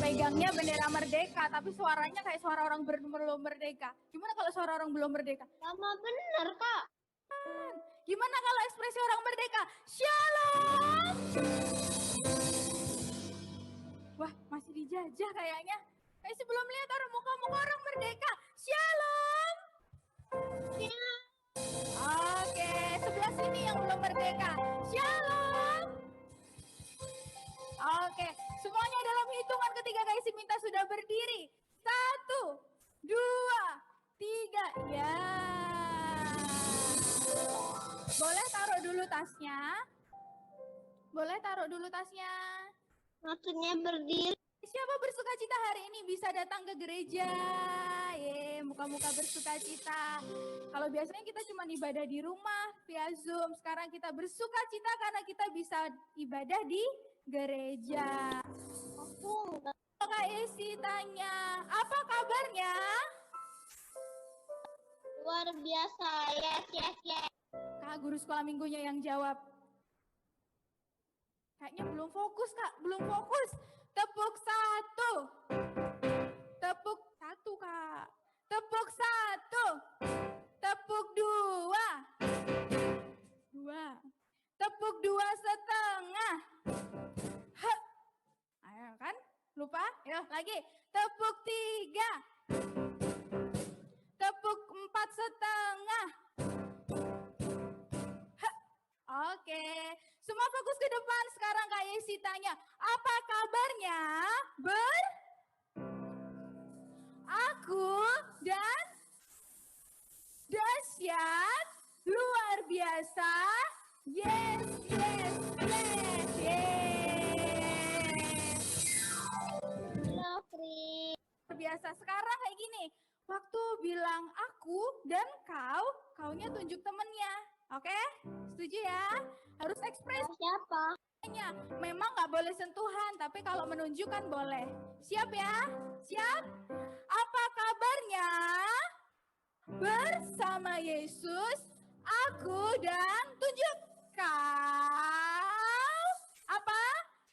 Pegangnya bendera merdeka, tapi suaranya kayak suara orang belum merdeka. Gimana kalau suara orang belum merdeka? Sama bener, Kak. Gimana kalau ekspresi orang merdeka? Shalom. Wah, masih dijajah kayaknya. Kayak sebelum lihat orang muka-muka orang merdeka. Shalom. Oke, sebelah sini yang belum merdeka. Shalom. Oke, semuanya dalam hitungan ketiga guys, minta sudah berdiri. 1, 2, 3. Ya. Boleh taruh dulu tasnya. Boleh taruh dulu tasnya. Maksudnya berdiri. Siapa bersuka cita hari ini bisa datang ke gereja? Muka-muka bersuka cita. Kalau biasanya kita cuma ibadah di rumah via Zoom, sekarang kita bersuka cita karena kita bisa ibadah di gereja. Kak Esi tanya, apa kabarnya? Luar biasa, yes. Kak, guru sekolah minggunya yang jawab. Kayaknya belum fokus, Kak. Belum fokus. Tepuk 1. Tepuk 1, Kak. Tepuk 1. Tepuk 2. 2. Tepuk 2,5. Ayo kan? Lupa? Ayo lagi. Tepuk 3. Tepuk 4,5. Oke, semua fokus ke depan. Sekarang Kak Yesi tanya, apa kabarnya? Aku dan dahsyat, luar biasa. Yes. Luar biasa. Sekarang kayak gini, waktu bilang aku dan kau, kaunya tunjuk temennya. Oke, setuju ya? Harus ekspresi. Siapa? Memang nggak boleh sentuhan, tapi kalau menunjukkan boleh. Siap ya? Siap? Apa kabarnya? Bersama Yesus, aku dan tunjuk kau. Apa?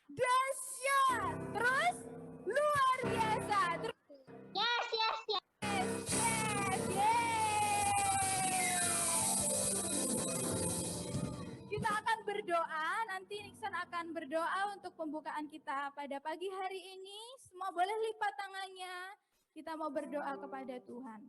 Dahsyat. Terus luar biasa. Terus Yes. Kita akan berdoa, nanti Nixon akan berdoa untuk pembukaan kita pada pagi hari ini. Semua boleh lipat tangannya. Kita mau berdoa kepada Tuhan.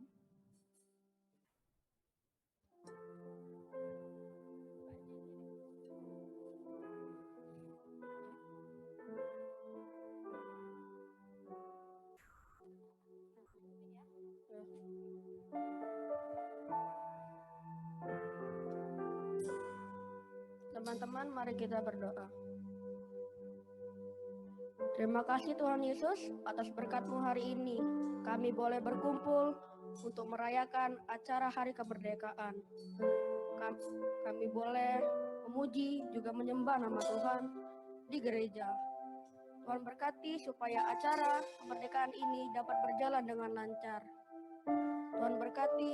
Teman-teman, mari kita berdoa. Terima kasih Tuhan Yesus atas berkat-Mu hari ini. Kami boleh berkumpul untuk merayakan acara Hari Kemerdekaan. Kami boleh memuji juga menyembah nama Tuhan di gereja. Tuhan berkati supaya acara kemerdekaan ini dapat berjalan dengan lancar. Tuhan berkati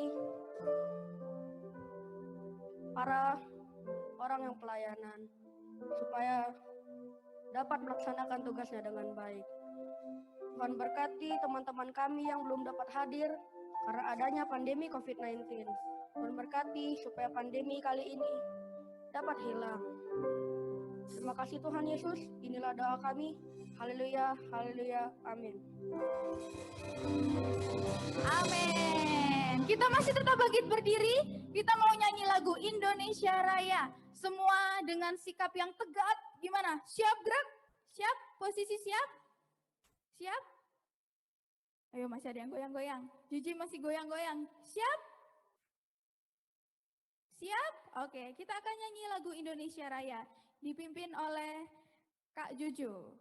para orang yang pelayanan supaya dapat melaksanakan tugasnya dengan baik. Tuhan berkati teman-teman kami yang belum dapat hadir karena adanya pandemi COVID-19. Tuhan berkati supaya pandemi kali ini dapat hilang. Terima kasih Tuhan Yesus, inilah doa kami. Haleluya, haleluya, amin. Amin. Kita masih tetap berdiri. Kita mau nyanyi lagu Indonesia Raya. Semua dengan sikap yang tegak. Gimana? Siap gerak? Siap? Posisi siap? Siap? Ayo, masih ada yang goyang-goyang. Jiji masih goyang-goyang. Siap? Siap? Oke, kita akan nyanyi lagu Indonesia Raya. Dipimpin oleh Kak Juju.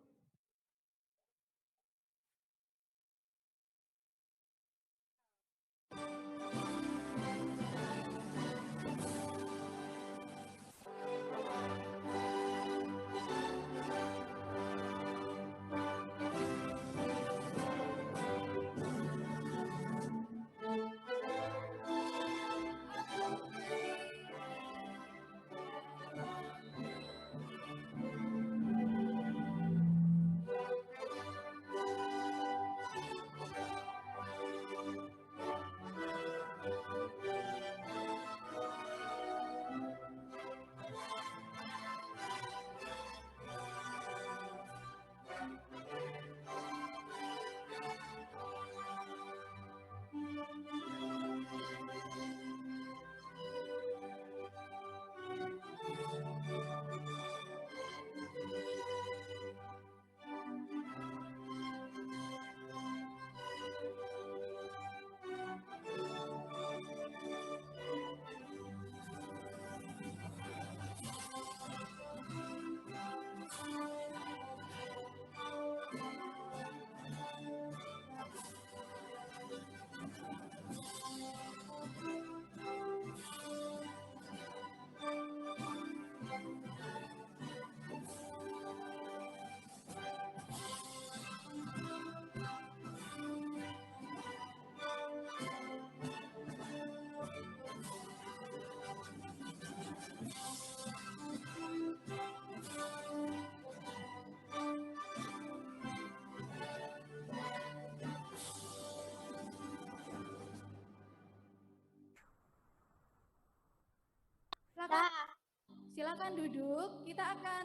Silakan duduk, kita akan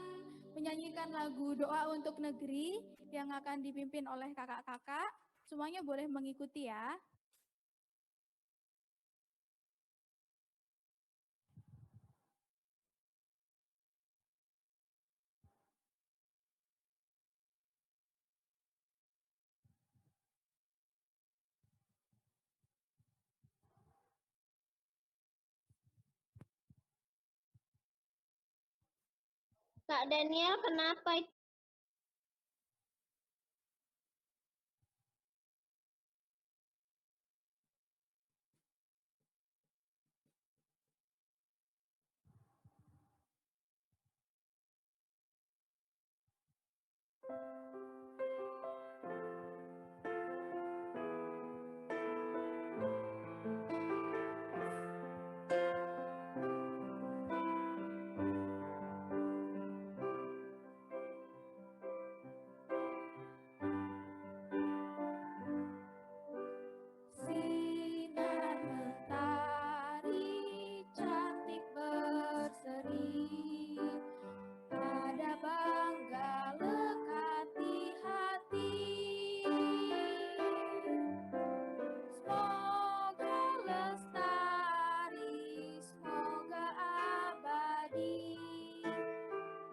menyanyikan lagu Doa untuk Negeri yang akan dipimpin oleh kakak-kakak. Semuanya boleh mengikuti ya. Kak Daniel, kenapa itu? Sinar mentari cantik berseri, ada bangga lekat di hati. Semoga lestari, semoga abadi,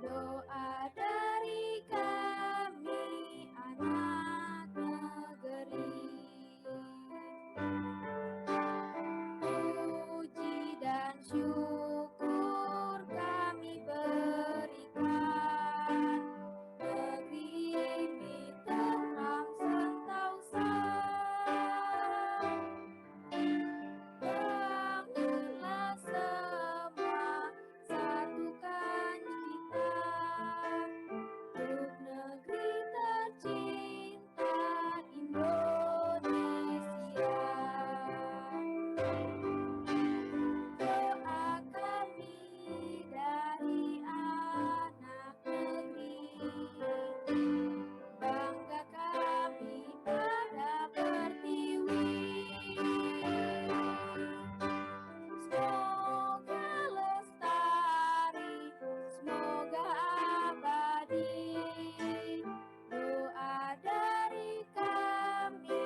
doa dari kami anak negeri. Puji dan syukur kami berikan, negeri ini tenang sentosa. Bangunlah semua, satukan kita untuk negeri tercinta Indonesia. Doa kami dari anak negeri, bangga kami pada Pertiwi. Semoga lestari, semoga abadi, doa dari kami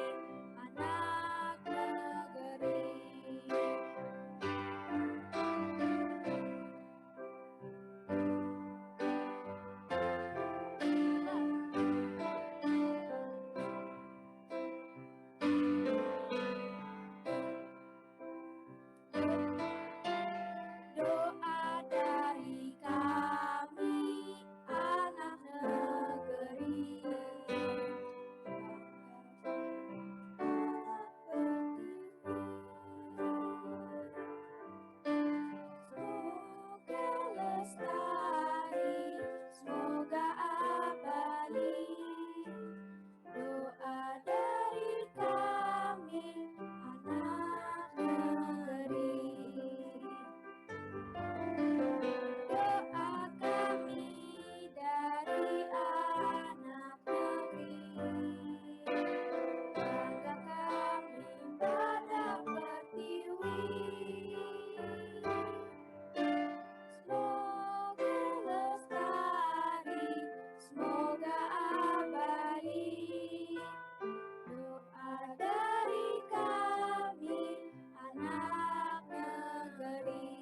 anak negeri. Doa dari kami anak negeri, semoga lestari, semoga abadi, doa dari kami anak negeri. Doa kami dari anak negeri, bangga kami pada Pertiwi. Semoga lestari, semoga abadi, doa dari kami anak negeri.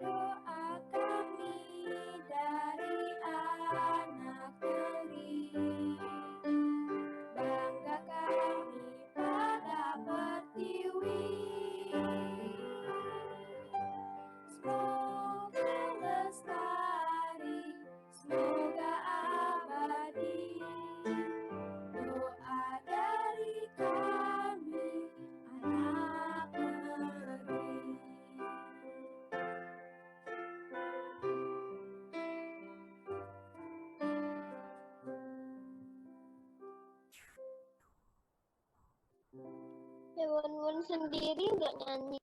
Doa kami dari anak negeri, bangga kami pada Pertiwi. Semoga lestari, semoga abadi, doa dari kami anak negeri. Hewan sendiri nggak nyanyi.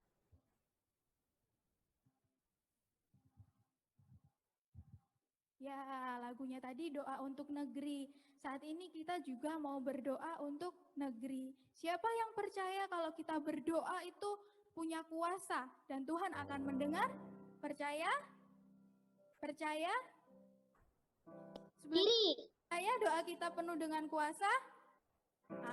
Ya, lagunya tadi doa untuk negeri. Saat ini kita juga mau berdoa untuk negeri. Siapa yang percaya kalau kita berdoa itu punya kuasa dan Tuhan akan mendengar. Percaya? Percaya? Diri. Saya doa kita penuh dengan kuasa.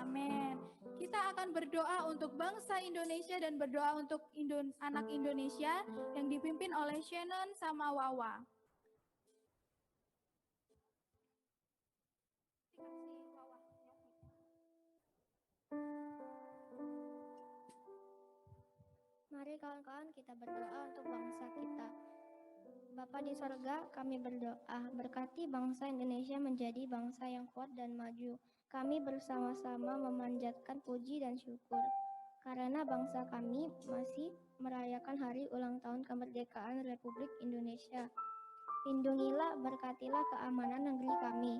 Amin. Kita akan berdoa untuk bangsa Indonesia dan berdoa untuk anak Indonesia yang dipimpin oleh Shannon sama Wawa. Mari kawan-kawan kita berdoa untuk bangsa kita. Bapa di sorga, kami berdoa, berkati bangsa Indonesia menjadi bangsa yang kuat dan maju. Kami bersama-sama memanjatkan puji dan syukur, karena bangsa kami masih merayakan hari ulang tahun kemerdekaan Republik Indonesia. Lindungilah, berkatilah keamanan negeri kami,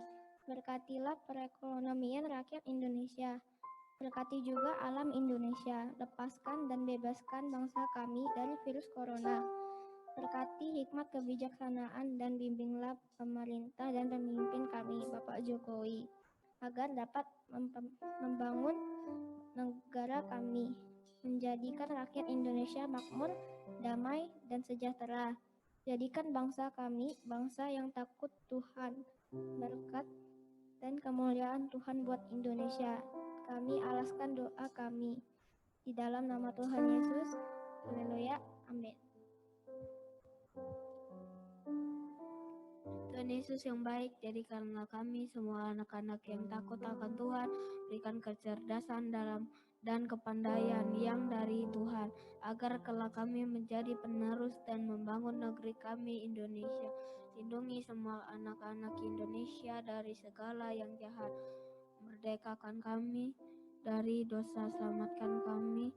berkatilah perekonomian rakyat Indonesia, berkati juga alam Indonesia, lepaskan dan bebaskan bangsa kami dari virus corona. Berkati hikmat kebijaksanaan dan bimbinglah pemerintah dan pemimpin kami, Bapak Jokowi, agar dapat membangun negara kami, menjadikan rakyat Indonesia makmur, damai, dan sejahtera. Jadikan bangsa kami bangsa yang takut Tuhan, berkat dan kemuliaan Tuhan buat Indonesia. Kami alaskan doa kami di dalam nama Tuhan Yesus. Haleluya. Amin. Tuhan Yesus yang baik, jadikanlah kami semua anak-anak yang takut akan Tuhan, berikan kecerdasan dan kepandaian yang dari Tuhan, agar kelak kami menjadi penerus dan membangun negeri kami Indonesia. Lindungi semua anak-anak Indonesia dari segala yang jahat, merdekakan kami dari dosa, selamatkan kami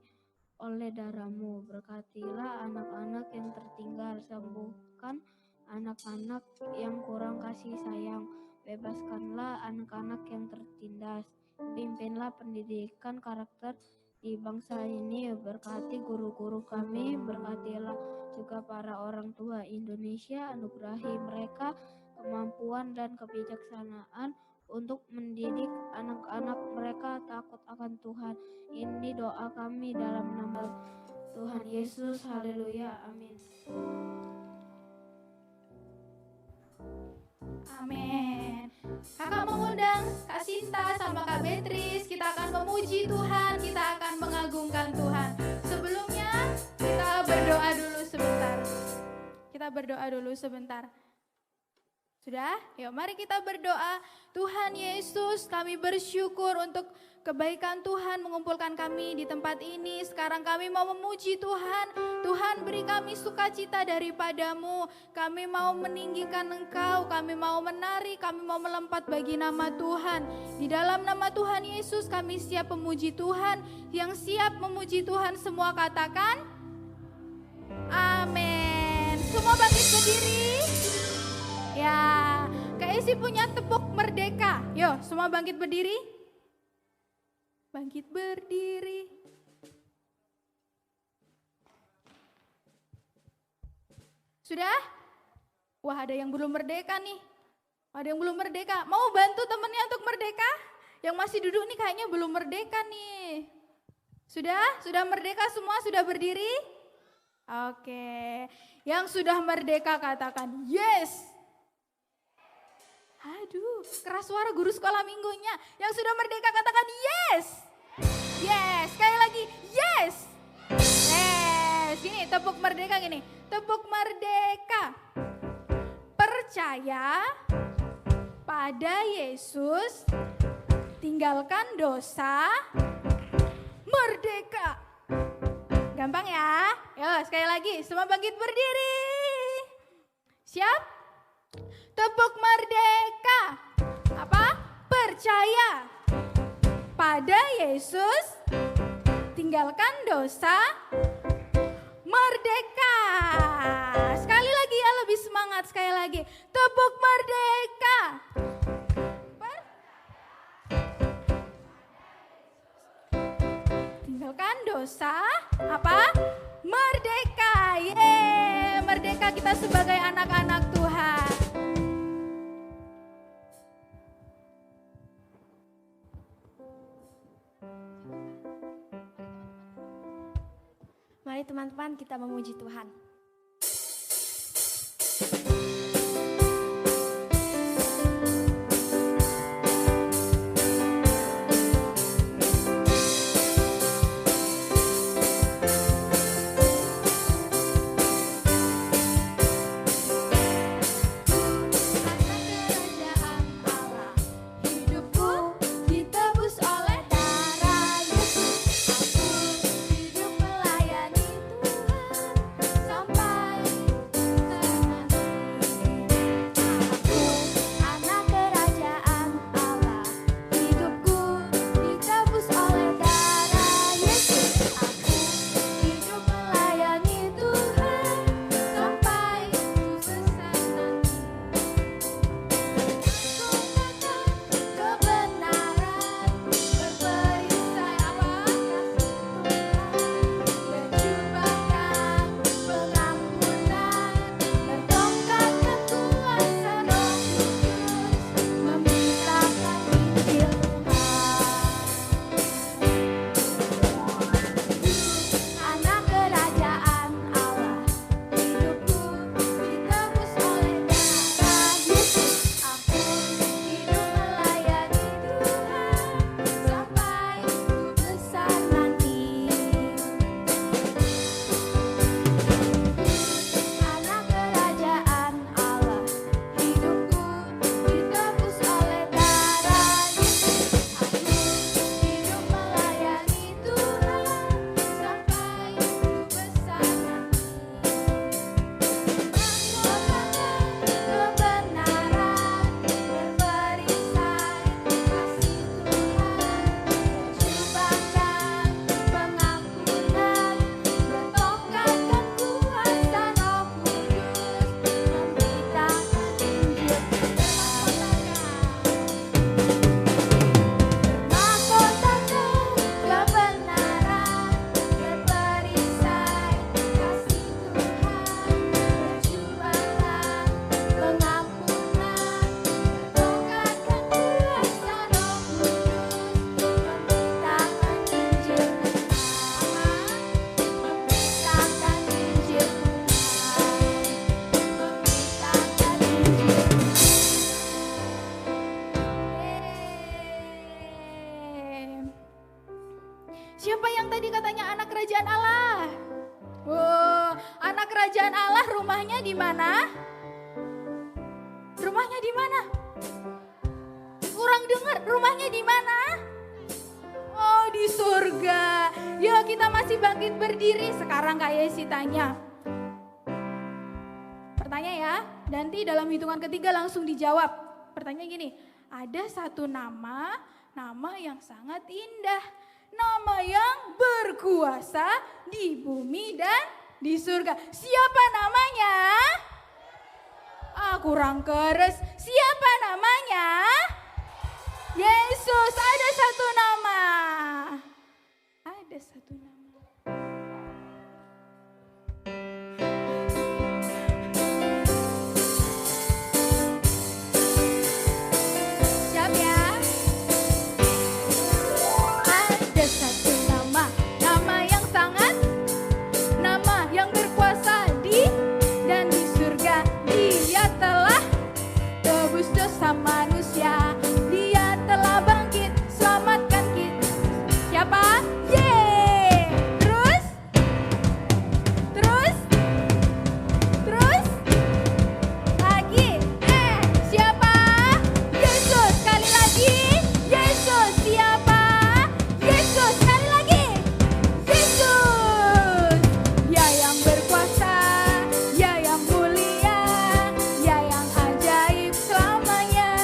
oleh darah-Mu. Berkatilah anak-anak yang tertinggal, sembuhkan anak-anak yang kurang kasih sayang, bebaskanlah anak-anak yang tertindas, pimpinlah pendidikan karakter di bangsa ini, berkati guru-guru kami, berkatilah juga para orang tua Indonesia, anugerahi mereka kemampuan dan kebijaksanaan untuk mendidik anak-anak mereka takut akan Tuhan. Ini doa kami dalam nama Tuhan Yesus. Haleluya. Amin. Amin. Kakak mengundang Kak Sinta sama Kak Beatrice. Kita akan memuji Tuhan, kita akan mengagungkan Tuhan. Sebelumnya kita berdoa dulu sebentar. Sudah? Yuk mari kita berdoa. Tuhan Yesus, kami bersyukur untuk kebaikan Tuhan mengumpulkan kami di tempat ini. Sekarang kami mau memuji Tuhan. Tuhan, beri kami sukacita daripada-Mu. Kami mau meninggikan Engkau, kami mau menari, kami mau melompat bagi nama Tuhan. Di dalam nama Tuhan Yesus kami siap memuji Tuhan. Yang siap memuji Tuhan semua katakan amin. Semua bangkit berdiri. Ya, Kak Esi punya tepuk merdeka. Yo, semua bangkit berdiri. Bangkit berdiri. Sudah? Wah, ada yang belum merdeka nih. Ada yang belum merdeka. Mau bantu temennya untuk merdeka? Yang masih duduk nih kayaknya belum merdeka nih. Sudah? Sudah merdeka semua? Sudah berdiri? Oke. Yang sudah merdeka katakan yes. Aduh, keras suara guru sekolah minggunya. Yang sudah merdeka katakan yes. Yes, sekali lagi yes. Yes, gini tepuk merdeka gini. Tepuk merdeka. Percaya pada Yesus, tinggalkan dosa, merdeka. Gampang ya? Yo, sekali lagi, semua bangkit berdiri. Siap? Tepuk merdeka. Apa? Percaya pada Yesus, tinggalkan dosa, merdeka. Sekali lagi ya, lebih semangat sekali lagi. Tepuk merdeka. Tinggalkan dosa, apa? Merdeka. Yeay, merdeka kita sebagai anak-anak Tuhan. Mari teman-teman kita memuji Tuhan. Siapa yang tadi katanya anak kerajaan Allah? Wow, anak kerajaan Allah rumahnya di mana? Rumahnya di mana? Kurang dengar, rumahnya di mana? Oh, di surga. Yuk kita masih bangkit berdiri. Sekarang Kak Yesi tanya. Pertanyaan ya, nanti dalam hitungan ketiga langsung dijawab. Pertanyaan gini, ada satu nama yang sangat indah. Nama yang berkuasa di bumi dan di surga. Siapa namanya? Kurang keras. Siapa namanya? Yesus. Ada satu nama. Ada satu nama. Siap ya? Ada satu nama, nama yang sangat, nama yang berkuasa di dan di surga. Dia telah tebus dosa manusia. Dia telah bangkit, selamatkan kita. Siapa? Yeay! Terus? Lagi. Siapa? Yesus. Sekali lagi. Yesus. Siapa? Yesus. Sekali lagi. Yesus. Ya yang berkuasa, ya yang mulia, ya yang ajaib selamanya.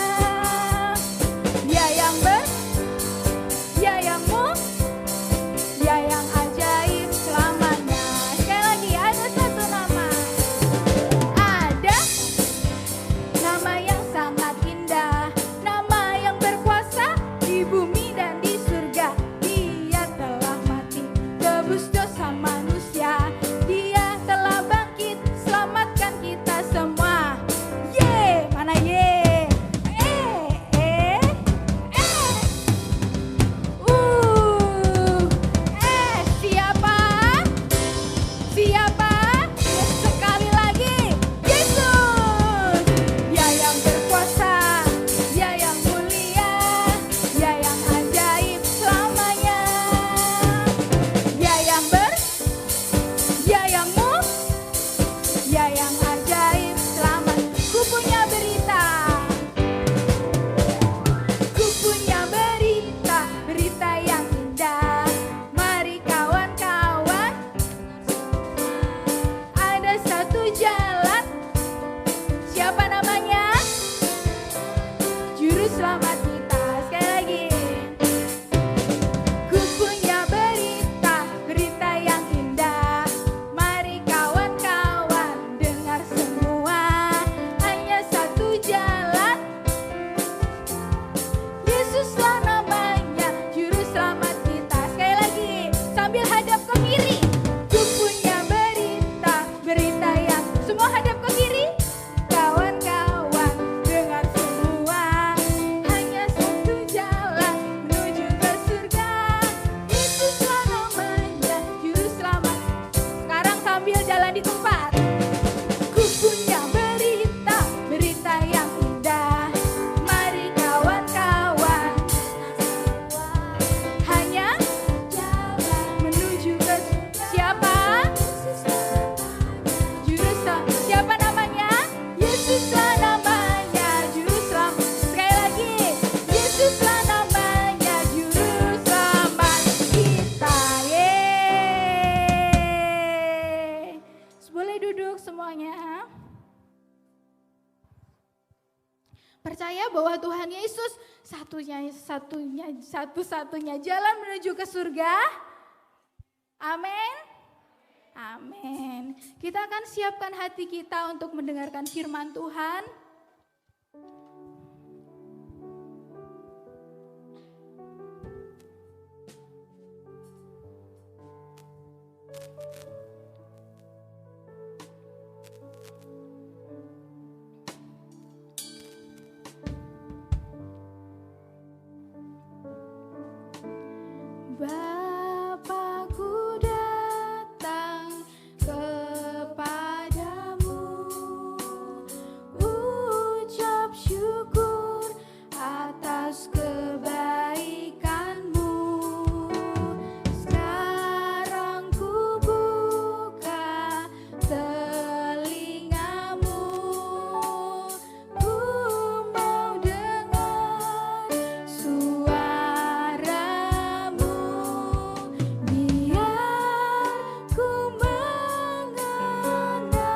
Percaya bahwa Tuhan Yesus satu-satunya jalan menuju ke surga. Amin. Amin. Kita akan siapkan hati kita untuk mendengarkan firman Tuhan. Bapakku datang kepadamu, ucap syukur atas kebaikanmu. Sekarang ku buka telingamu, ku mau dengar suaramu, biar ku mengenalmu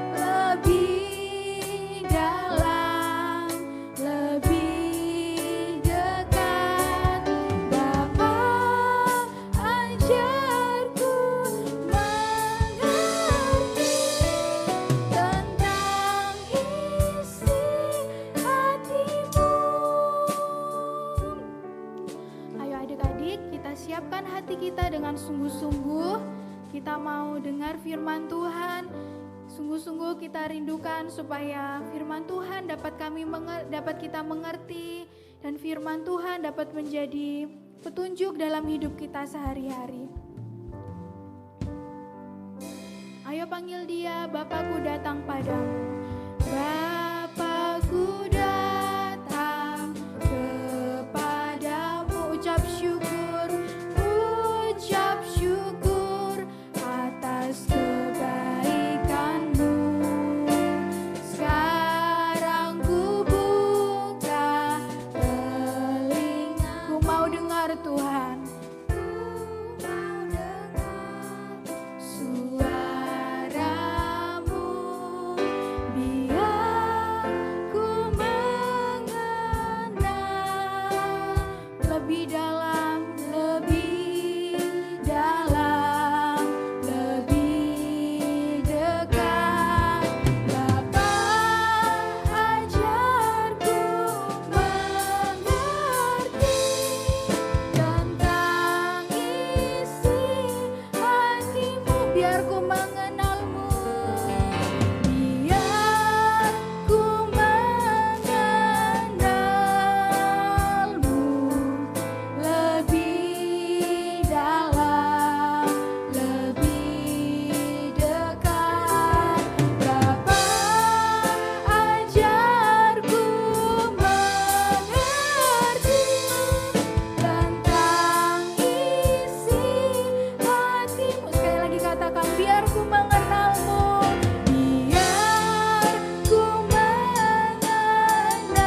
lebih dalam, lebih dekat. Bapa, ajarku mengerti tentang isi hatimu. Ayo adik-adik, kita siapkan hati kita dengan sungguh-sungguh. Kita mau dengar firman Tuhan. Sungguh-sungguh kita rindukan supaya firman Tuhan dapat kita mengerti, dan firman Tuhan dapat menjadi petunjuk dalam hidup kita sehari-hari. Ayo panggil dia, Bapakku datang padamu. Bapakku datang kepadamu, ucap syukur atas kebaikanmu. Sekarang ku buka telingaku, mau dengar Tuhan, ku mau dengar suaramu, biar ku mengenal lebih dalam, lebih dalam, lebih dekat. Bapa, ajarku mengerti tentang isi hatimu, biar ku mengenalmu, biar ku mengenalmu lebih dalam, lebih dekat. Bapa, ajarku mengerti tentang isi hatimu. Sekali lagi katakan, biar ku mengenalmu, biar ku mengenalmu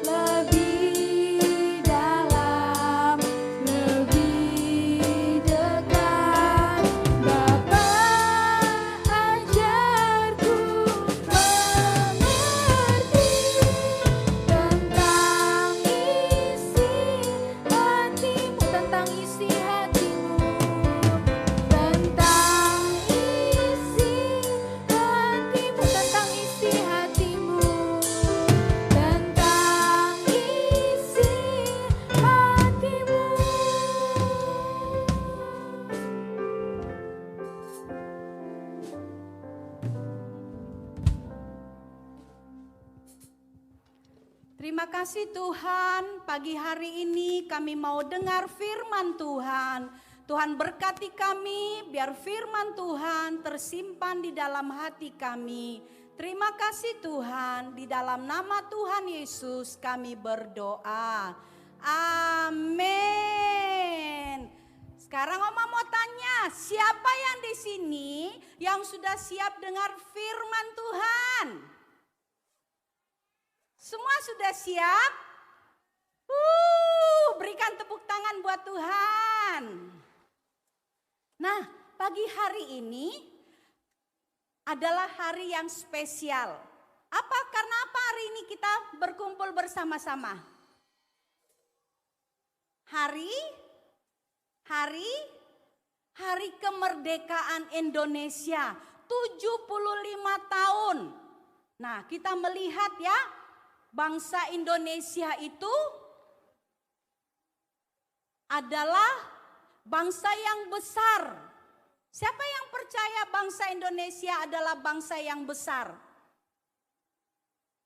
lebih dalam, lebih dekat. Bapa, ajarku mengerti tentang isi hatimu, tentang isi hatimu, tentang isi hatimu, tentang isi hatimu, tentang isi hatimu. Terima kasih Tuhan, pagi hari ini kami mau dengar firman Tuhan. Tuhan berkati kami, biar firman Tuhan tersimpan di dalam hati kami. Terima kasih Tuhan, di dalam nama Tuhan Yesus kami berdoa. Amin. Sekarang Oma mau tanya, siapa yang di sini yang sudah siap dengar firman Tuhan? Semua sudah siap? Berikan tepuk tangan buat Tuhan. Nah, pagi hari ini adalah hari yang spesial. Apa? Karena apa hari ini kita berkumpul bersama-sama? Hari kemerdekaan Indonesia 75 tahun. Nah, kita melihat ya, bangsa Indonesia itu adalah bangsa yang besar. Siapa yang percaya bangsa Indonesia adalah bangsa yang besar?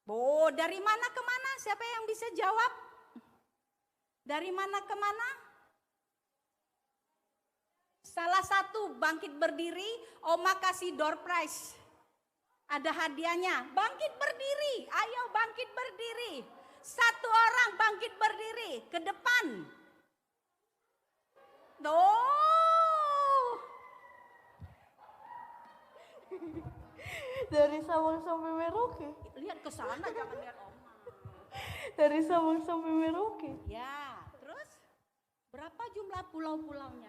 Oh, dari mana ke mana? Siapa yang bisa jawab? Dari mana ke mana? Salah satu bangkit berdiri, Oma kasih door prize. Ada hadiahnya, bangkit berdiri, ayo bangkit berdiri. Satu orang bangkit berdiri, ke depan. Tuh. Dari Sabang sampai Merauke. Lihat ke sana, jangan lihat Oma. Dari Sabang sampai Merauke. Ya, terus berapa jumlah pulau-pulaunya?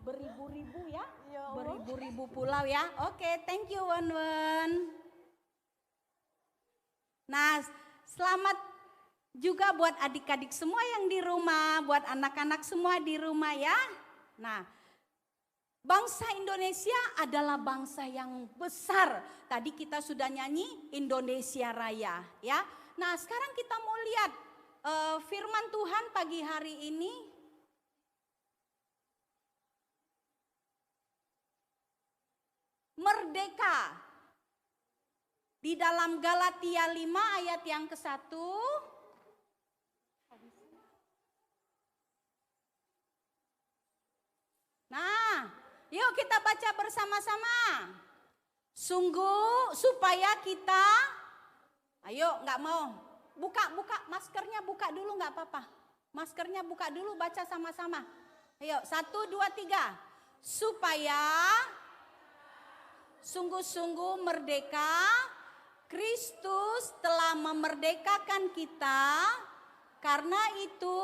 Beribu-ribu ya? Beribu-ribu pulau ya. Oke, thank you Wan Wan. Nah, selamat juga buat adik-adik semua yang di rumah, buat anak-anak semua di rumah ya. Nah, bangsa Indonesia adalah bangsa yang besar. Tadi kita sudah nyanyi Indonesia Raya ya. Nah, sekarang kita mau lihat firman Tuhan pagi hari ini. Merdeka. Di dalam Galatia 5 ayat yang ke-1. Nah, yuk kita baca bersama-sama. Sungguh supaya kita, ayo nggak mau, buka maskernya buka dulu nggak apa-apa. Maskernya buka dulu, baca sama-sama. Ayo 1, 2, 3. Supaya sungguh-sungguh merdeka, Kristus telah memerdekakan kita, karena itu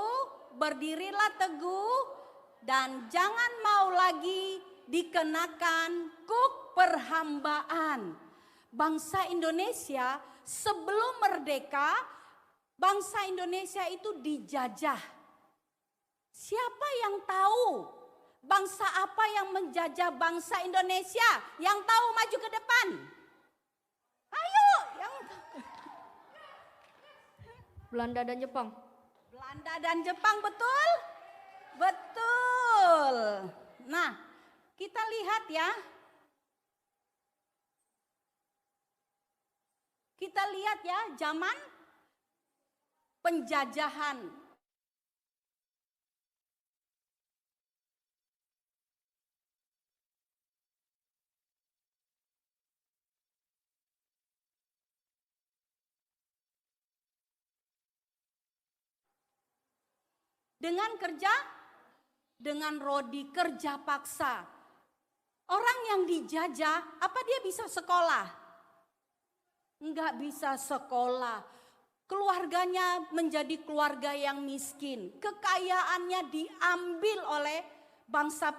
berdirilah teguh dan jangan mau lagi dikenakan kuk perhambaan. Bangsa Indonesia sebelum merdeka, bangsa Indonesia itu dijajah. Siapa yang tahu bangsa apa yang menjajah bangsa Indonesia? Yang tahu maju ke depan. Ayo, yang Belanda dan Jepang. Belanda dan Jepang, betul? Betul. Nah, kita lihat ya. Kita lihat ya, zaman penjajahan. Dengan kerja, dengan Rodi kerja paksa. Orang yang dijajah, apa dia bisa sekolah? Enggak bisa sekolah. Keluarganya menjadi keluarga yang miskin. Kekayaannya diambil oleh bangsa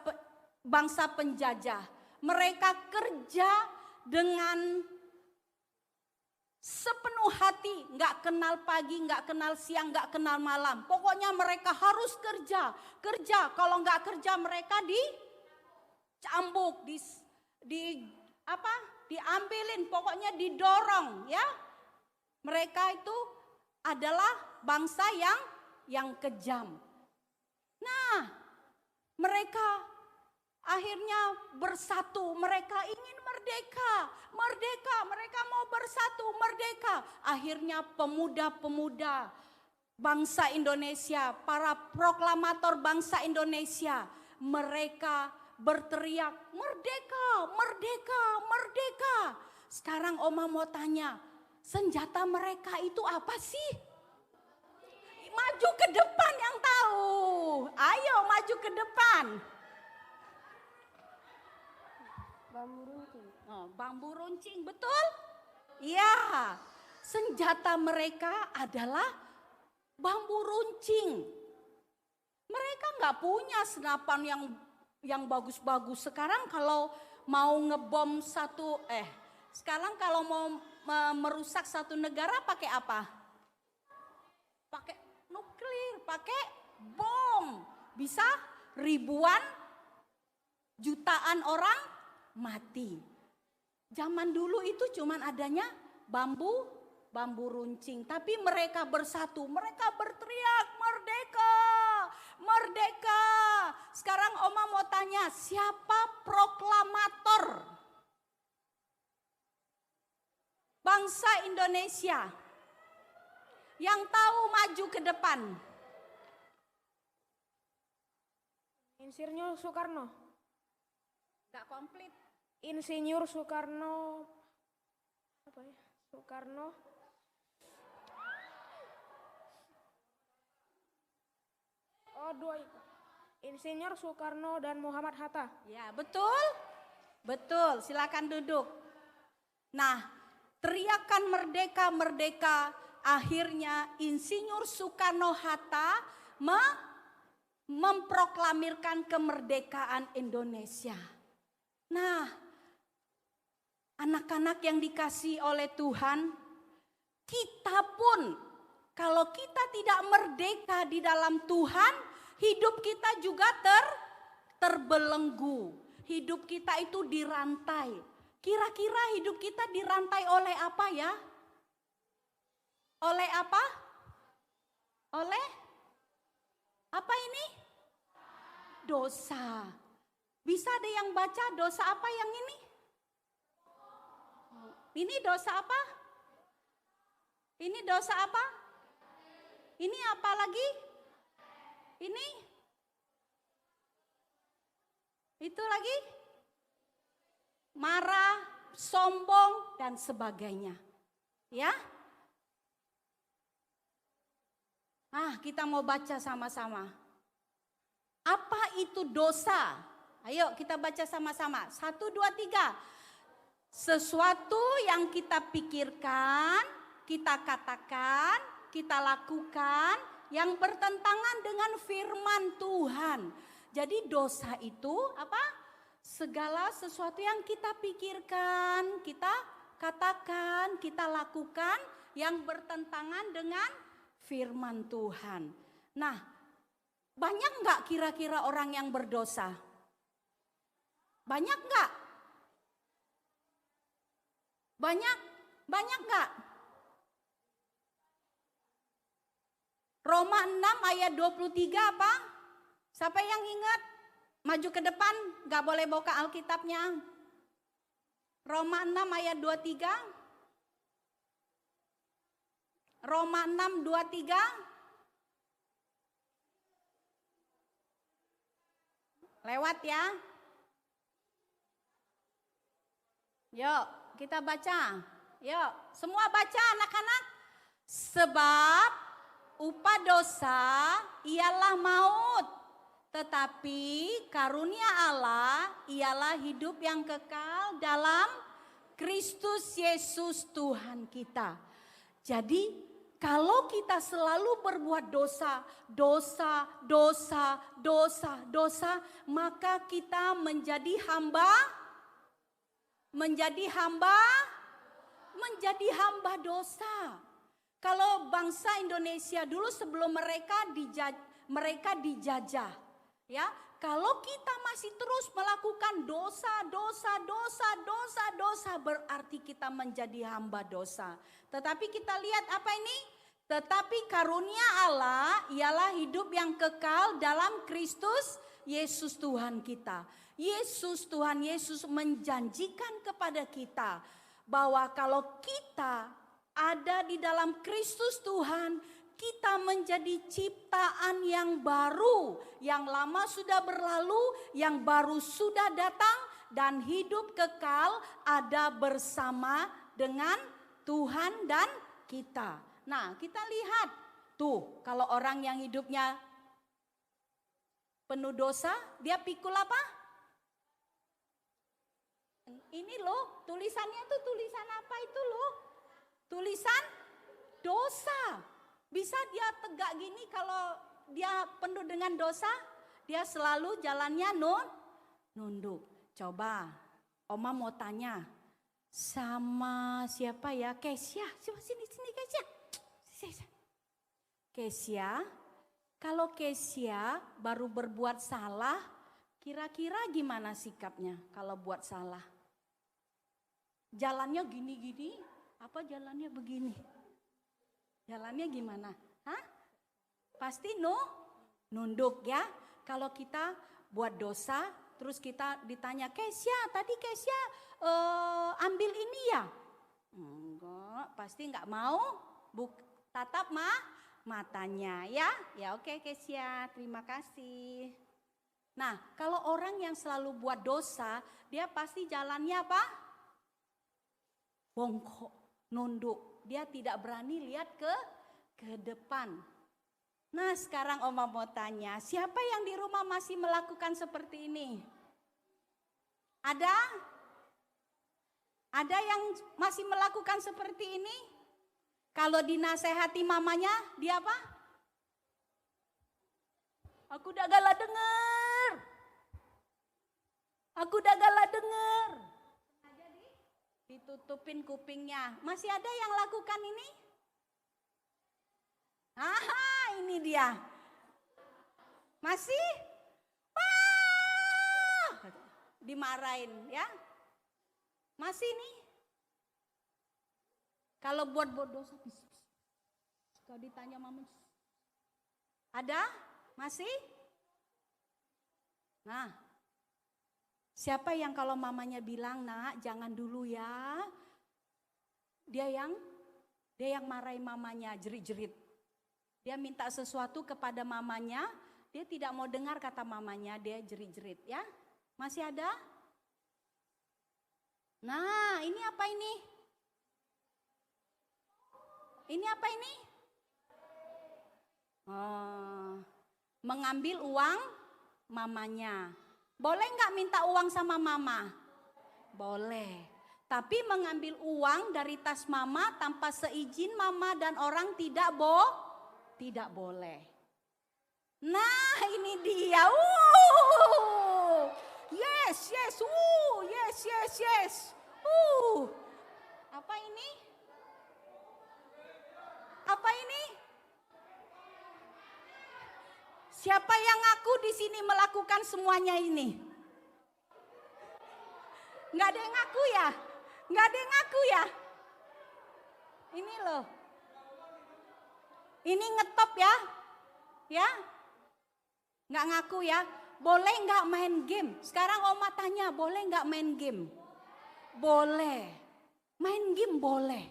penjajah. Mereka kerja dengan sepenuh hati, nggak kenal pagi, nggak kenal siang, nggak kenal malam. Pokoknya mereka harus kerja. Kalau nggak kerja mereka dicambuk, diambilin, pokoknya didorong ya. Mereka itu adalah bangsa yang kejam. Nah, mereka akhirnya bersatu, mereka ingin merdeka, mereka mau bersatu, merdeka. Akhirnya pemuda-pemuda bangsa Indonesia, para proklamator bangsa Indonesia, mereka berteriak, merdeka, merdeka, merdeka. Sekarang Oma mau tanya, senjata mereka itu apa sih? Maju ke depan yang tahu, ayo maju ke depan. Bambu runcing. Oh, bambu runcing, betul? Iya, senjata mereka adalah bambu runcing. Mereka nggak punya senapan yang bagus-bagus. Sekarang kalau mau ngebom sekarang kalau mau merusak satu negara pakai apa? Pakai nuklir, pakai bom. Bisa ribuan, jutaan orang mati. Zaman dulu itu cuman adanya bambu runcing. Tapi mereka bersatu, mereka berteriak merdeka, merdeka. Sekarang Oma mau tanya, siapa proklamator bangsa Indonesia yang tahu maju ke depan? Insinyur Soekarno. Gak komplit. Insinyur Soekarno. Apa ya? Soekarno. Oh, dua itu. Insinyur Soekarno dan Muhammad Hatta. Ya, betul. Betul, silakan duduk. Nah, teriakan merdeka, merdeka, akhirnya Insinyur Soekarno-Hatta memproklamirkan kemerdekaan Indonesia. Nah, anak-anak yang dikasihi oleh Tuhan, kita pun kalau kita tidak merdeka di dalam Tuhan, hidup kita juga terbelenggu. Hidup kita itu dirantai. Kira-kira hidup kita dirantai oleh apa ya? Oleh apa? Oleh apa ini? Dosa. Bisa ada yang baca dosa apa yang ini? Ini dosa apa? Ini dosa apa? Ini apa lagi? Ini? Itu lagi? Marah, sombong, dan sebagainya. Ya? Kita mau baca sama-sama. Apa itu dosa? Ayo kita baca sama-sama. 1, 2, 3. Sesuatu yang kita pikirkan, kita katakan, kita lakukan yang bertentangan dengan firman Tuhan. Jadi dosa itu apa? Segala sesuatu yang kita pikirkan, kita katakan, kita lakukan yang bertentangan dengan firman Tuhan. Nah, banyak nggak kira-kira orang yang berdosa? Banyak nggak? Banyak nggak? Roma 6 ayat 23 apa? Siapa yang ingat? Maju ke depan, nggak boleh buka Alkitabnya. Roma 6 ayat 23. Roma 6, 23. Lewat ya. Yuk, kita baca. Yuk, semua baca anak-anak. Sebab upah dosa ialah maut, tetapi karunia Allah ialah hidup yang kekal dalam Kristus Yesus Tuhan kita. Jadi kalau kita selalu berbuat dosa, maka kita menjadi hamba dosa. Kalau bangsa Indonesia dulu sebelum mereka dijajah, ya, kalau kita masih terus melakukan dosa, berarti kita menjadi hamba dosa. Tetapi kita lihat apa ini? Tetapi karunia Allah ialah hidup yang kekal dalam Kristus Yesus Tuhan kita. Tuhan Yesus menjanjikan kepada kita bahwa kalau kita ada di dalam Kristus Tuhan, kita menjadi ciptaan yang baru. Yang lama sudah berlalu, yang baru sudah datang, dan hidup kekal ada bersama dengan Tuhan dan kita. Nah, kita lihat tuh, kalau orang yang hidupnya penuh dosa, dia pikul apa? Ini loh, tulisannya tuh tulisan apa itu loh? Tulisan dosa. Bisa dia tegak gini kalau dia penuh dengan dosa? Dia selalu jalannya nunduk. Coba, Oma mau tanya sama siapa ya? Kesia, coba sini Kesia. Kesia, kalau Kesia baru berbuat salah, kira-kira gimana sikapnya kalau buat salah? Jalannya gini-gini, apa jalannya begini? Jalannya gimana? Hah? Pasti nunduk ya. Kalau kita buat dosa, terus kita ditanya, Kesia, tadi Kesia ambil ini ya? Enggak, pasti enggak mau. Tatap matanya ya. Ya oke Kesia, terima kasih. Nah, kalau orang yang selalu buat dosa, dia pasti jalannya apa? Bongkok, nunduk. Dia tidak berani lihat ke depan. Nah, sekarang Oma mau tanya, siapa yang di rumah masih melakukan seperti ini? Ada? Ada yang masih melakukan seperti ini? Kalau dinasehati mamanya, dia apa? Aku udah galak denger. Aku udah galak denger. Ditutupin kupingnya. Masih ada yang lakukan ini? Aha, ini dia. Masih? Wah! Dimarahin ya. Masih nih. Kalau buat dosa, kalau ditanya mama, ada? Masih? Nah, siapa yang kalau mamanya bilang, nak jangan dulu ya. Dia yang marahin mamanya, jerit-jerit. Dia minta sesuatu kepada mamanya, dia tidak mau dengar kata mamanya, dia jerit-jerit ya. Masih ada? Nah, ini apa ini? Ini apa ini? Mengambil uang mamanya. Boleh nggak minta uang sama mama? Boleh. Tapi mengambil uang dari tas mama tanpa seizin mama dan orang tidak boleh. Nah, ini dia. Yes. Yes. Apa ini? Apa ini? Siapa yang ngaku di sini melakukan semuanya ini? Nggak ada yang ngaku ya? Nggak ada yang ngaku ya? Ini loh. Ini ngetop ya? Ya? Nggak ngaku ya? Boleh nggak main game? Sekarang Oma tanya, boleh nggak main game? Boleh. Main game boleh.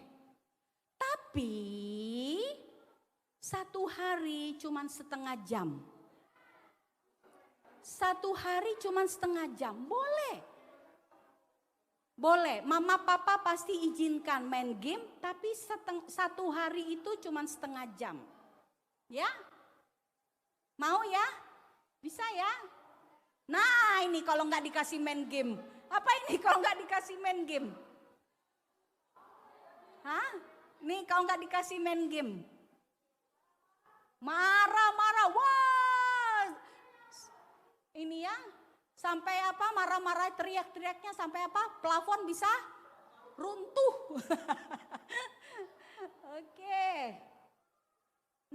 Tapi satu hari cuman setengah jam. Satu hari cuman setengah jam. Boleh. Boleh. Mama papa pasti izinkan main game. Tapi satu hari itu cuman setengah jam. Ya? Mau ya? Bisa ya? Nah ini kalau nggak dikasih main game. Apa ini kalau nggak dikasih main game? Hah? Nih kalau nggak dikasih main game. Marah-marah. Wah. Ini ya. Sampai apa marah-marah teriak-teriaknya sampai apa? Plafon bisa runtuh. Oke.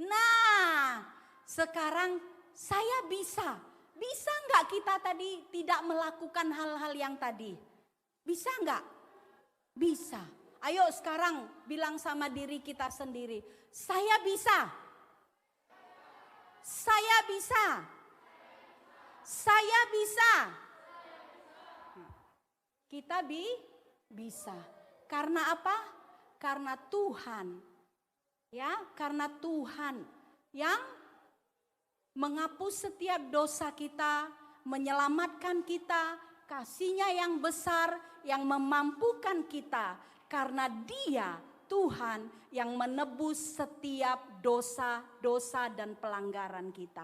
Nah, sekarang saya bisa. Bisa nggak kita tadi tidak melakukan hal-hal yang tadi? Bisa nggak? Bisa. Ayo sekarang bilang sama diri kita sendiri. Saya bisa. Saya bisa. Saya bisa. Kita bisa. Karena apa? Karena Tuhan. Ya, karena Tuhan yang menghapus setiap dosa kita, menyelamatkan kita, kasih-Nya yang besar yang memampukan kita. Karena Dia, Tuhan, yang menebus setiap dosa-dosa dan pelanggaran kita.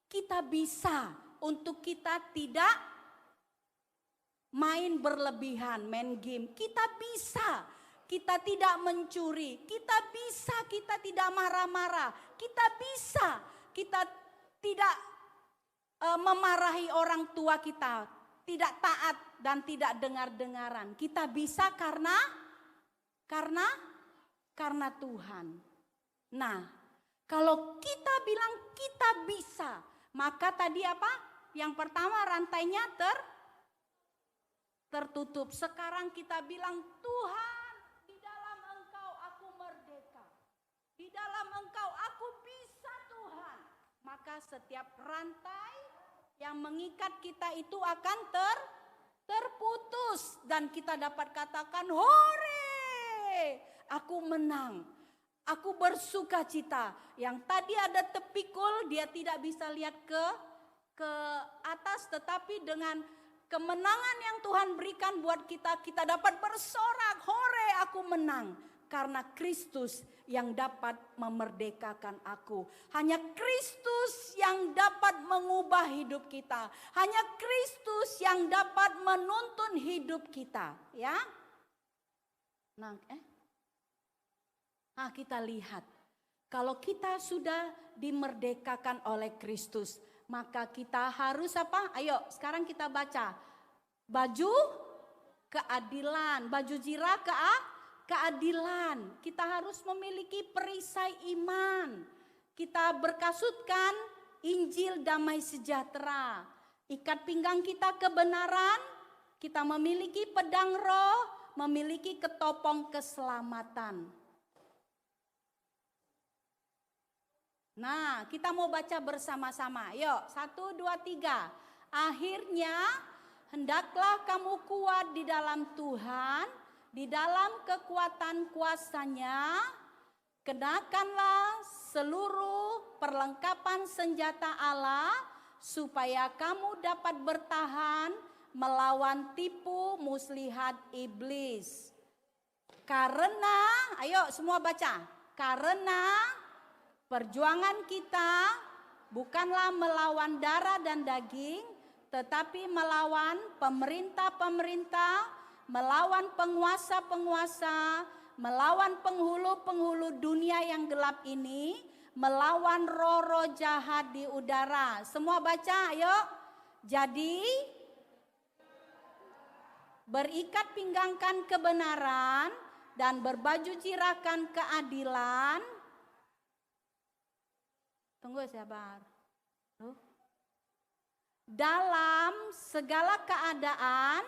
Kita bisa untuk kita tidak main berlebihan, main game. Kita bisa, kita tidak mencuri. Kita bisa kita tidak marah-marah. Kita bisa kita tidak memarahi orang tua kita. Tidak taat dan tidak dengar-dengaran. Kita bisa karena Tuhan. Nah, kalau kita bilang kita bisa, maka tadi apa? Yang pertama rantainya tertutup. Sekarang kita bilang, Tuhan, di dalam Engkau aku merdeka. Di dalam Engkau aku bisa, Tuhan. Maka setiap rantai yang mengikat kita itu akan terputus. Dan kita dapat katakan, hore, aku menang. Aku bersuka cita. Yang tadi ada tepikul, dia tidak bisa lihat ke atas, tetapi dengan kemenangan yang Tuhan berikan buat kita, kita dapat bersorak, hore aku menang. Karena Kristus yang dapat memerdekakan aku. Hanya Kristus yang dapat mengubah hidup kita. Hanya Kristus yang dapat menuntun hidup kita. Ya. Nah, kita lihat. Kalau kita sudah dimerdekakan oleh Kristus, maka kita harus apa? Ayo sekarang kita baca. Baju keadilan, baju zirah keadilan. Kita harus memiliki perisai iman. Kita berkasutkan Injil damai sejahtera. Ikat pinggang kita kebenaran. Kita memiliki pedang roh, memiliki ketopong keselamatan. Nah, kita mau baca bersama-sama. Yuk, 1, 2, 3. Akhirnya, hendaklah kamu kuat di dalam Tuhan, di dalam kekuatan kuasa-Nya. Kenakanlah seluruh perlengkapan senjata Allah, supaya kamu dapat bertahan melawan tipu muslihat iblis. Karena, ayo semua baca. Karena perjuangan kita bukanlah melawan darah dan daging, tetapi melawan pemerintah-pemerintah, melawan penguasa-penguasa, melawan penghulu-penghulu dunia yang gelap ini, melawan roh-roh jahat di udara. Semua baca, ayo. Jadi, berikat pinggangkan kebenaran dan berbaju zirahkan keadilan. Tunggu sabar. Dalam segala keadaan,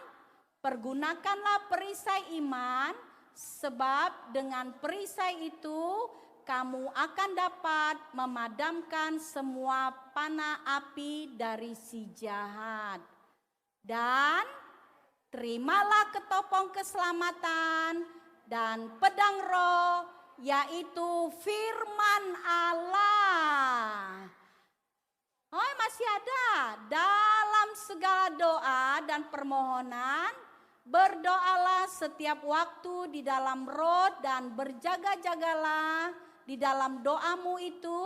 pergunakanlah perisai iman, sebab dengan perisai itu kamu akan dapat memadamkan semua panah api dari si jahat. Dan terimalah ketopong keselamatan dan pedang roh, yaitu firman Allah. Oh, masih ada. Dalam segala doa dan permohonan, berdoalah setiap waktu di dalam roh dan berjaga-jagalah di dalam doamu itu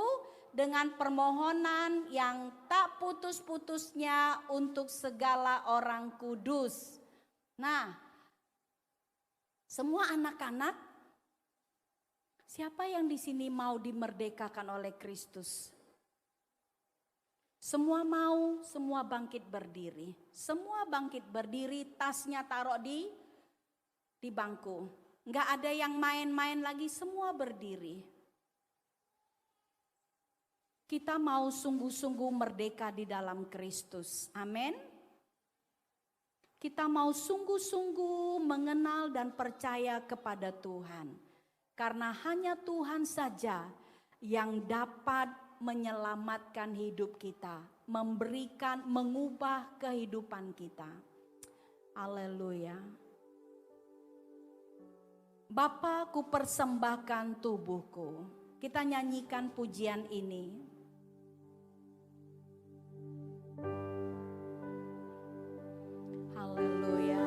dengan permohonan yang tak putus-putusnya untuk segala orang kudus. Nah, semua anak-anak, siapa yang di sini mau dimerdekakan oleh Kristus? Semua mau, semua bangkit berdiri. Semua bangkit berdiri, tasnya taruh di bangku. Enggak ada yang main-main lagi, semua berdiri. Kita mau sungguh-sungguh merdeka di dalam Kristus. Amin. Kita mau sungguh-sungguh mengenal dan percaya kepada Tuhan. Karena hanya Tuhan saja yang dapat menyelamatkan hidup kita, memberikan, mengubah kehidupan kita. Haleluya. Bapa, ku persembahkan tubuhku. Kita nyanyikan pujian ini. Haleluya.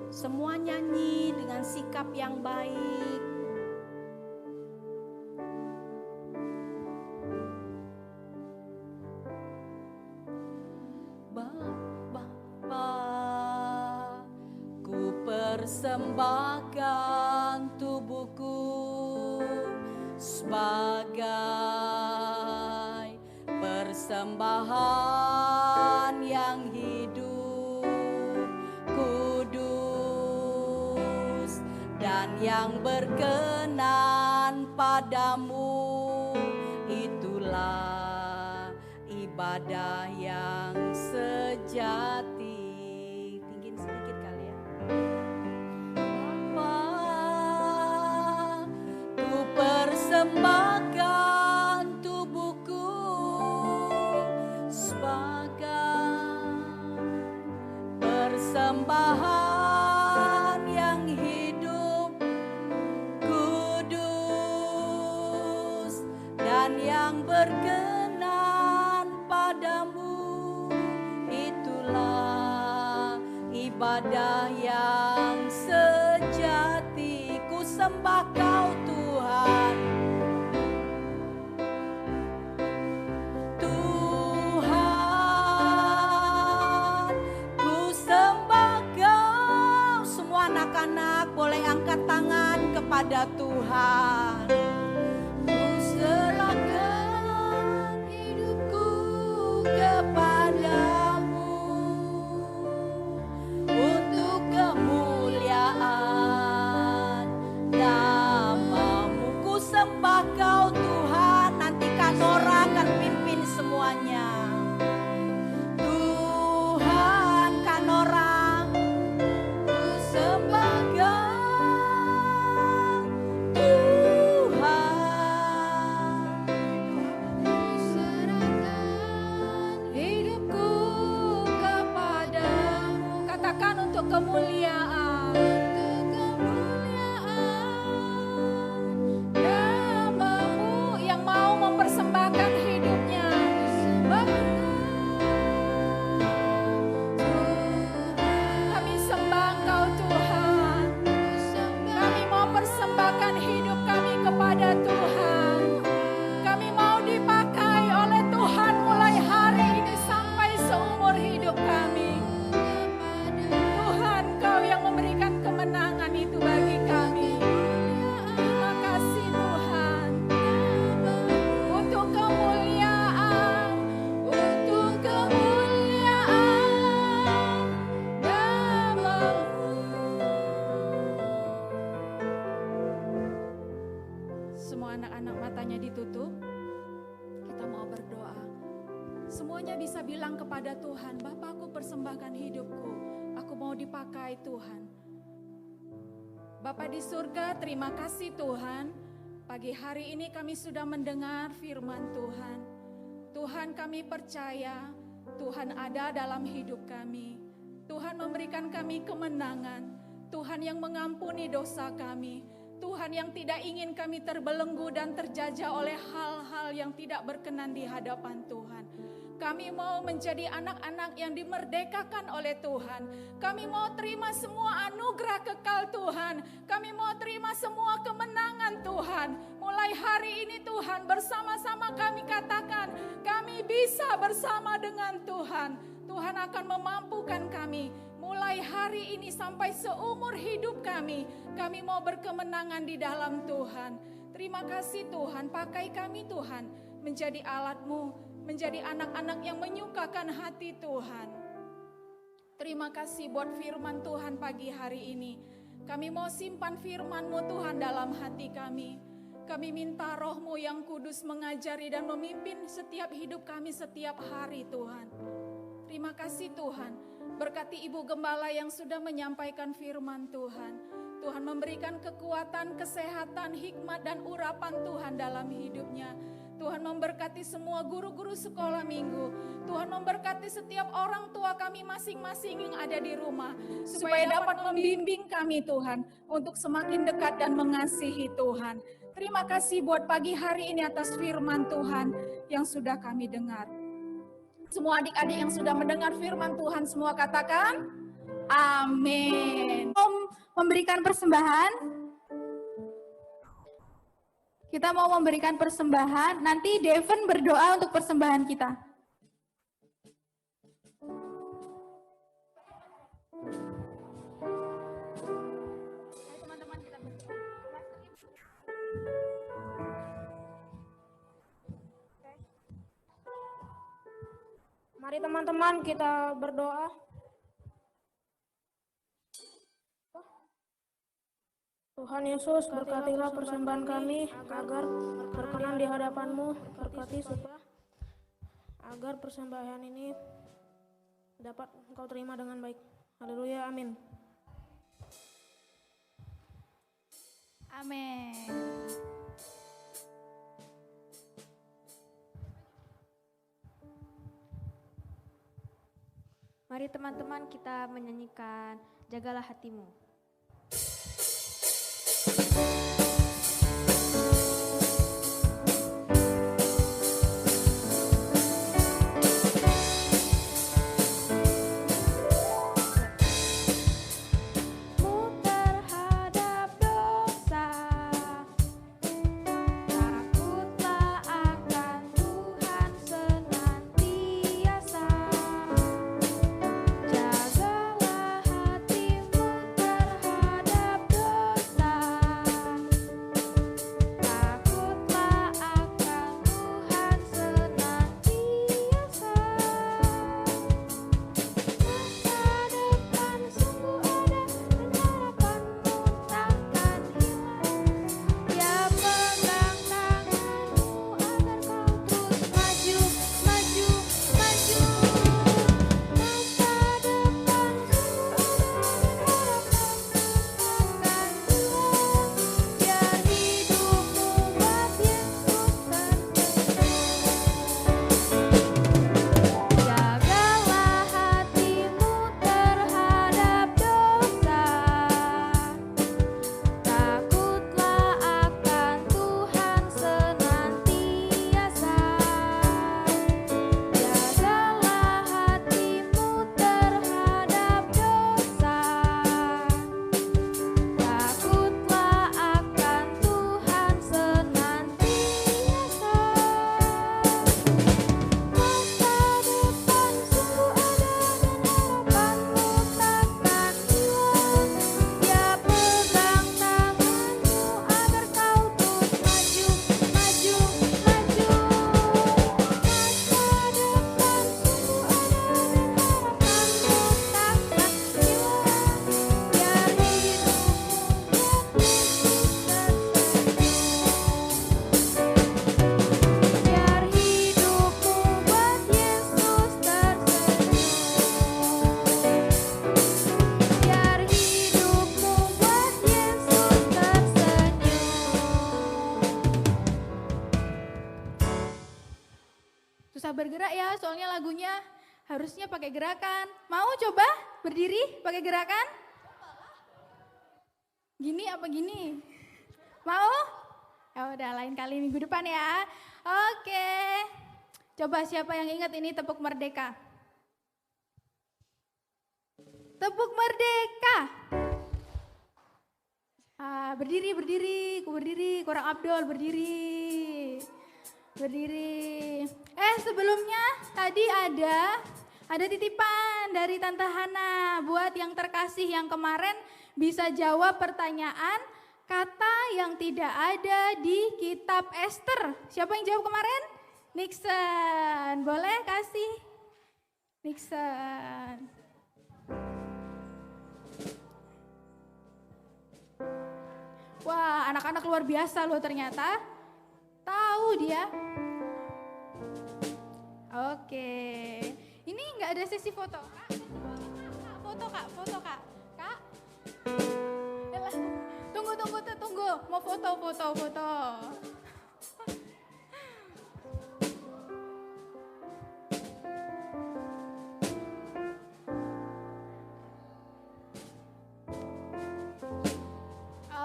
Semua nyanyi dengan sikap yang baik. Persembahkan tubuhku sebagai persembahan yang hidup, kudus, dan yang berkenan padamu. Itulah ibadah yang sejati. Tinggiin sedikit kali ya. Bapa, ku persembahkan tubuhku sebagai persembahan yang hidup, kudus, dan yang berkenan padamu. Itulah ibadah yang sejati. Ku sembah Kau Tuhan, Tuhan, ku sembah Kau. Semua anak-anak boleh angkat tangan kepada Tuhan. Ku serahkan hidupku kepadamu untuk kemuliaan nama-Mu. Ku sembah Kau Tuhan, nanti Kanora akan pimpin semuanya. Tuhan, Kanora, ku sembah Kau, Tuhan. Ku serahkan hidupku kepadamu. Katakan untuk kemuliaan. Namamu yang mau mempersembahkan hidupnya. Kami sembah Engkau Tuhan. Kami mau persembahkan hidup kami kepada Tuhan. Kami mau dipakai oleh Tuhan mulai hari ini sampai seumur hidup kami. Tuhan, Kau yang memberikan kemenangan itu bagi kami. Terima kasih Tuhan. Untuk kemuliaan, untuk kemuliaan nama-Mu. Semua anak-anak matanya ditutup. Kita mau berdoa. Semuanya bisa bilang kepada Tuhan, Bapa, aku persembahkan hidupku. Aku mau dipakai Tuhan. Bapa di surga, terima kasih Tuhan. Pagi hari ini kami sudah mendengar firman Tuhan. Tuhan, kami percaya Tuhan ada dalam hidup kami. Tuhan memberikan kami kemenangan. Tuhan yang mengampuni dosa kami. Tuhan yang tidak ingin kami terbelenggu dan terjajah oleh hal-hal yang tidak berkenan di hadapan Tuhan. Kami mau menjadi anak-anak yang dimerdekakan oleh Tuhan. Kami mau terima semua anugerah kekal Tuhan. Kami mau terima semua kemenangan Tuhan. Mulai hari ini Tuhan, bersama-sama kami katakan, kami bisa bersama dengan Tuhan. Tuhan akan memampukan kami. Mulai hari ini sampai seumur hidup kami, kami mau berkemenangan di dalam Tuhan. Terima kasih Tuhan, pakai kami Tuhan, menjadi alat-Mu, menjadi anak-anak yang menyukakan hati Tuhan. Terima kasih buat firman Tuhan pagi hari ini. Kami mau simpan firman-Mu Tuhan dalam hati kami. Kami minta Roh-Mu yang kudus mengajari dan memimpin setiap hidup kami setiap hari Tuhan. Terima kasih Tuhan, berkati Ibu Gembala yang sudah menyampaikan firman Tuhan. Tuhan memberikan kekuatan, kesehatan, hikmat dan urapan Tuhan dalam hidupnya. Tuhan memberkati semua guru-guru sekolah minggu. Tuhan memberkati setiap orang tua kami masing-masing yang ada di rumah. Supaya dapat membimbing kami Tuhan untuk semakin dekat dan mengasihi Tuhan. Terima kasih buat pagi hari ini atas firman Tuhan yang sudah kami dengar. Semua adik-adik yang sudah mendengar firman Tuhan semua katakan amin. Om memberikan persembahan. Kita mau memberikan persembahan, nanti Devon berdoa untuk persembahan kita. Mari teman-teman kita berdoa. Tuhan Yesus, berkatilah persembahan kami agar berkenan di hadapan-Mu, berkati supaya agar persembahan ini dapat Engkau terima dengan baik. Haleluya, amin. Amin. Mari teman-teman kita menyanyikan Jagalah Hatimu. Bergerak ya, soalnya lagunya harusnya pakai gerakan. Mau coba berdiri pakai gerakan? Gini apa gini? Mau? Ya udah, lain kali minggu depan ya. Oke. Coba siapa yang ingat ini tepuk merdeka? Tepuk merdeka. Berdiri, kurang Abdul, berdiri. Sebelumnya tadi ada titipan dari Tante Hana buat yang terkasih yang kemarin bisa jawab pertanyaan kata yang tidak ada di kitab Ester. Siapa yang jawab kemarin? Nixon. Boleh kasih? Nixon. Wah, anak-anak luar biasa loh ternyata. Tahu dia. Oke. Ini nggak ada sesi foto. Kak, foto kak. Kak. Yalah. Tunggu. Mau foto.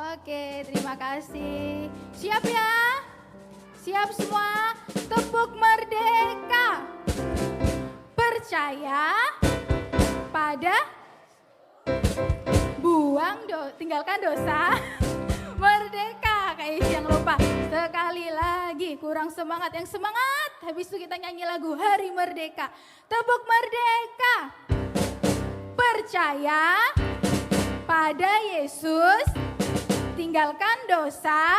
Oke, terima kasih. Siap ya? Siap semua? Tepuk merdeka. Percaya pada tinggalkan dosa. Merdeka, kayak yang lupa. Sekali lagi, kurang semangat. Yang semangat, habis itu kita nyanyi lagu Hari Merdeka. Tepuk merdeka. Percaya pada Yesus, tinggalkan dosa,